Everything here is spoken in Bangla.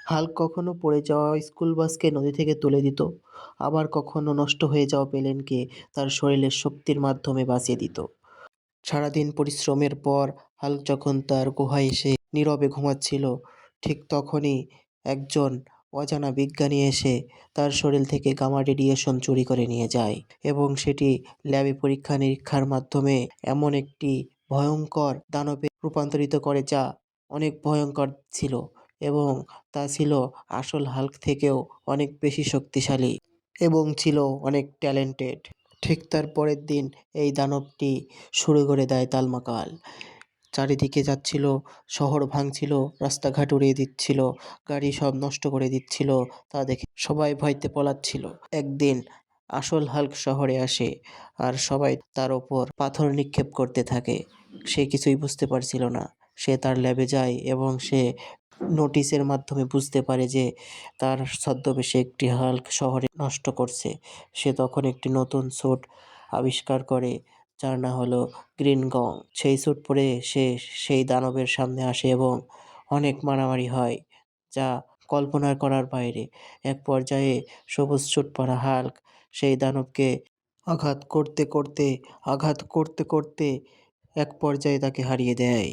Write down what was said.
হাল্ক কখনো পড়ে যাওয়া স্কুল বাসকে নদী থেকে তুলে দিত, আবার কখনো নষ্ট হয়ে যাওয়া প্লেনকে তার শরীরের শক্তির মাধ্যমে বাঁচিয়ে দিত। সারাদিন পরিশ্রমের পর হাল্ক যখন তার গুহায় এসে নীরবে ঘুমাচ্ছিল, ঠিক তখনই একজন অজানা বিজ্ঞানী এসে তার শরীর থেকে গামা রেডিয়েশন চুরি করে নিয়ে যায় এবং সেটি ল্যাবে পরীক্ষা নিরীক্ষার মাধ্যমে এমন একটি ভয়ঙ্কর দানবে রূপান্তরিত করে যা অনেক ভয়ঙ্কর ছিল এবং তা ছিল আসল হাল্ক থেকেও অনেক বেশি শক্তিশালী এবং ছিল অনেক ট্যালেন্টেড। ঠিক তার পরের দিন এই দানবটি শুরু করে দেয় তালমাকাল। চারিদিকে যাচ্ছিল, শহর ভাঙছিল, রাস্তাঘাট উড়িয়ে দিচ্ছিল, গাড়ি সব নষ্ট করে দিচ্ছিল। তা দেখে সবাই ভয়তে পলাচ্ছিল। একদিন আসল হাল্ক শহরে আসে আর সবাই তার ওপর পাথর নিক্ষেপ করতে থাকে। সে কিছুই বুঝতে পারছিল না। সে তার ল্যাবে যায় এবং সে নোটিশের মাধ্যমে বুঝতে পারে যে তার ছদ্মবেশে একটি হাল্ক শহরে নষ্ট করছে। সে তখন একটি নতুন স্যুট আবিষ্কার করে, যার নাম হলো গ্রিন গং। সেই স্যুট পরে সে সেই দানবের সামনে আসে এবং অনেক মারামারি হয়, যা কল্পনা করার বাইরে। এক পর্যায়ে সবুজ স্যুট পরা হাল্ক সেই দানবকে আঘাত করতে করতে এক পর্যায়ে তাকে হারিয়ে দেয়।